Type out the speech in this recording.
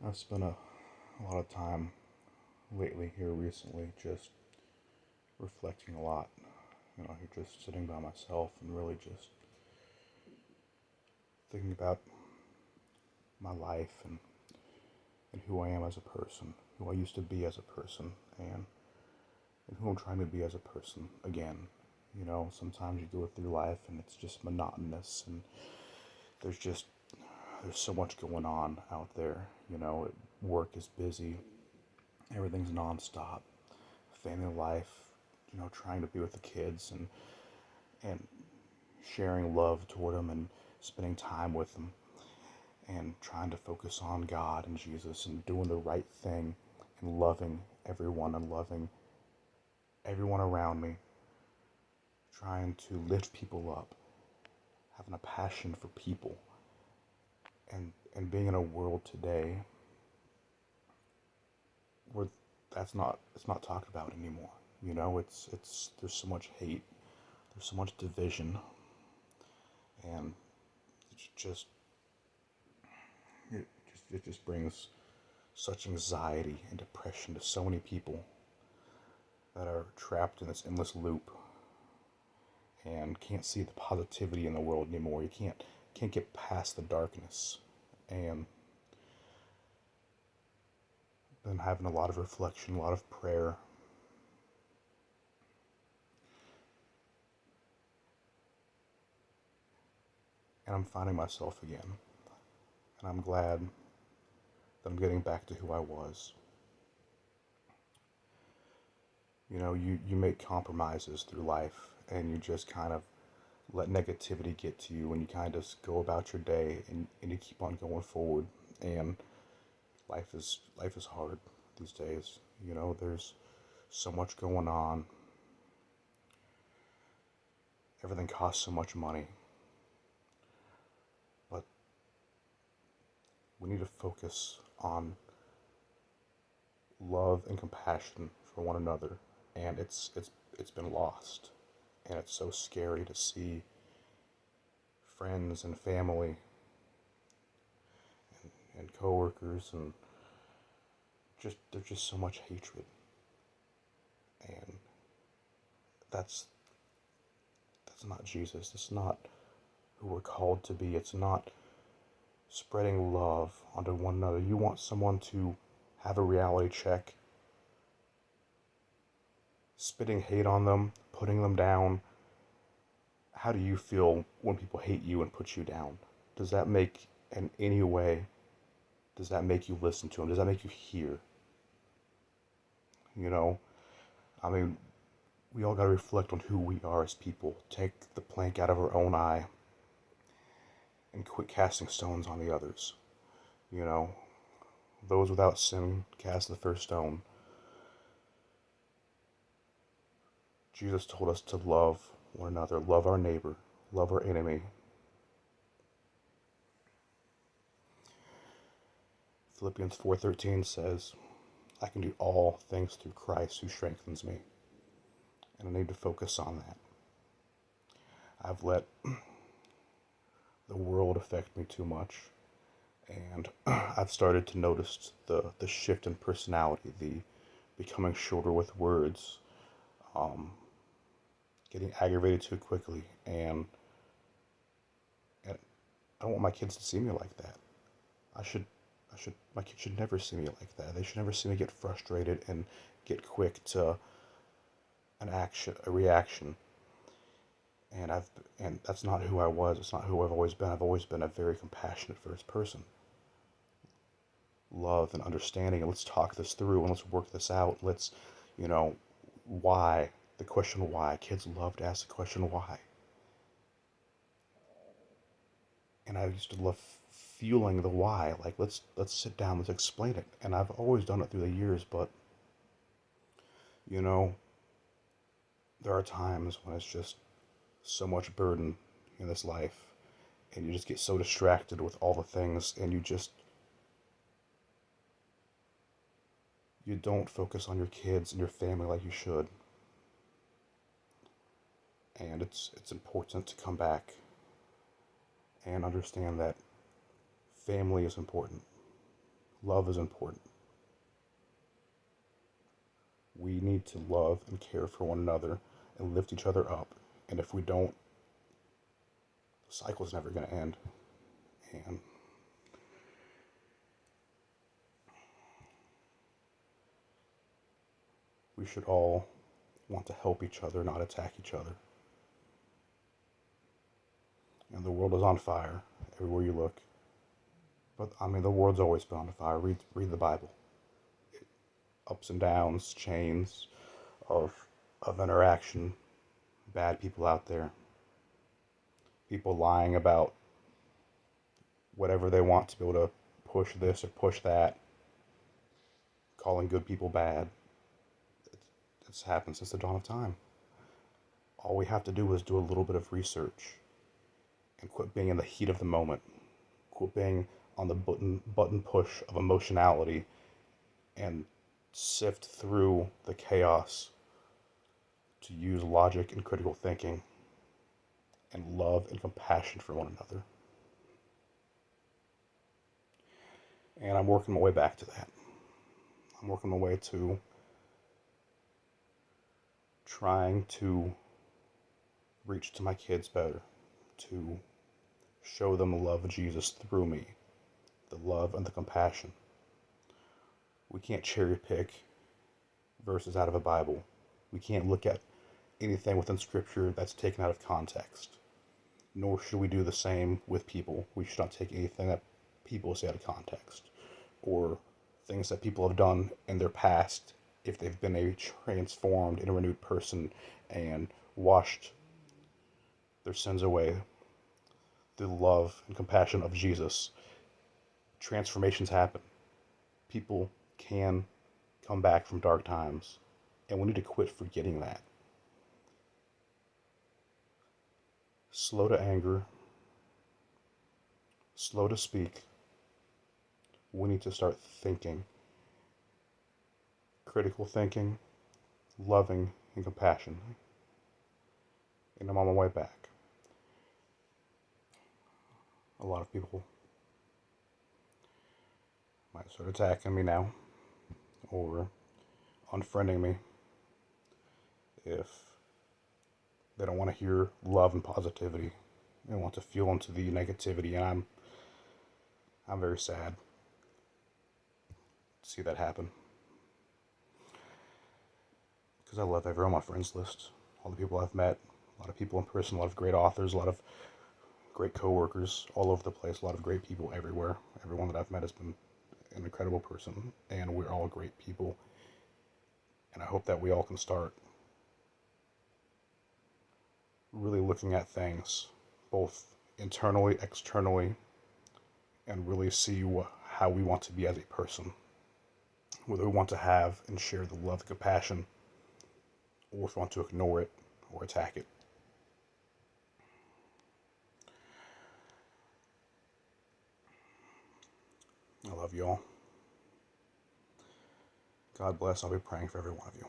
I've spent a lot of time lately here recently just reflecting a lot. Here just sitting by myself and really just thinking about my life and who I am as a person, who I used to be as a person, and who I'm trying to be as a person again. Sometimes you go through life and it's just monotonous and there's just there's so much going on out there. Work is busy, everything's nonstop, family life, trying to be with the kids and sharing love toward them and spending time with them and trying to focus on God and Jesus and doing the right thing and loving everyone and loving everyone around me, trying to lift people up, having a passion for people and being in a world today where it's not talked about anymore. It's there's so much hate, there's so much division, and it's just it just brings such anxiety and depression to so many people that are trapped in this endless loop and can't see the positivity in the world anymore. You can't get past the darkness. And then having a lot of reflection, a lot of prayer, and I'm finding myself again. And I'm glad that I'm getting back to who I was. You make compromises through life and you just kind of let negativity get to you and you kind of just go about your day and you keep on going forward. And life is hard these days. There's so much going on. Everything costs so much money. But we need to focus on love and compassion for one another. And it's been lost. And it's so scary to see friends and family and coworkers and there's just so much hatred. And that's that's not Jesus. That's not who we're called to be. It's not spreading love onto one another. You want someone to have a reality check, spitting hate on them, putting them down. How do you feel when people hate you and put you down? Does that make, in any way, does that make you listen to them? Does that make you hear? You know, I mean, we all gotta reflect on who we are as people. Take the plank out of our own eye and quit casting stones on the others. You know, those without sin cast the first stone. Jesus told us to love one another, love our neighbor, love our enemy. Philippians 4:13 says, I can do all things through Christ who strengthens me. And I need to focus on that. I've let the world affect me too much. And I've started to notice the shift in personality, the becoming shorter with words, um, getting aggravated too quickly, and I don't want my kids to see me like that. I should, my kids should never see me like that. They should never see me get frustrated and get quick to a reaction. And that's not who I was. It's not who I've always been. I've always been a very compassionate first person. Love and understanding, and let's talk this through and let's work this out. Let's, you know, why? The question why. Kids love to ask the question why. And I used to love feeling the why. Like let's sit down, let's explain it. And I've always done it through the years, but you know, there are times when it's just so much burden in this life and you just get so distracted with all the things and you don't focus on your kids and your family like you should. And it's important to come back and understand that family is important. Love is important. We need to love and care for one another and lift each other up. And if we don't, the cycle's never going to end. And we should all want to help each other, not attack each other. And the world is on fire everywhere you look. But I mean, the world's always been on fire. Read the Bible. Ups and downs, chains of interaction, bad people out there, people lying about whatever they want to be able to push this or push that, calling good people bad. It's happened since the dawn of time. All we have to do is do a little bit of research and quit being in the heat of the moment, quit being on the button push of emotionality, and sift through the chaos to use logic and critical thinking and love and compassion for one another. And I'm working my way back to that. I'm working my way to trying to reach to my kids better, to show them the love of Jesus through me, the love and the compassion. We can't cherry pick verses out of a Bible. We can't look at anything within Scripture that's taken out of context. Nor should we do the same with people. We should not take anything that people say out of context, or things that people have done in their past, if they've been a transformed and a renewed person and washed their sins away through the love and compassion of Jesus. Transformations happen. People can come back from dark times, and we need to quit forgetting that. Slow to anger, slow to speak. We need to start thinking. Critical thinking, loving, and compassion. And I'm on my way back. A lot of people might start attacking me now, or unfriending me, if they don't want to hear love and positivity. They want to feel into the negativity, and I'm very sad to see that happen. Because I love everyone on my friends list, all the people I've met, a lot of people in person, a lot of great authors, a lot of great coworkers all over the place, a lot of great people everywhere. Everyone that I've met has been an incredible person, and we're all great people. And I hope that we all can start really looking at things, both internally, externally, and really see how we want to be as a person. Whether we want to have and share the love and compassion, or if we want to ignore it or attack it. I love you all. God bless. I'll be praying for every one of you.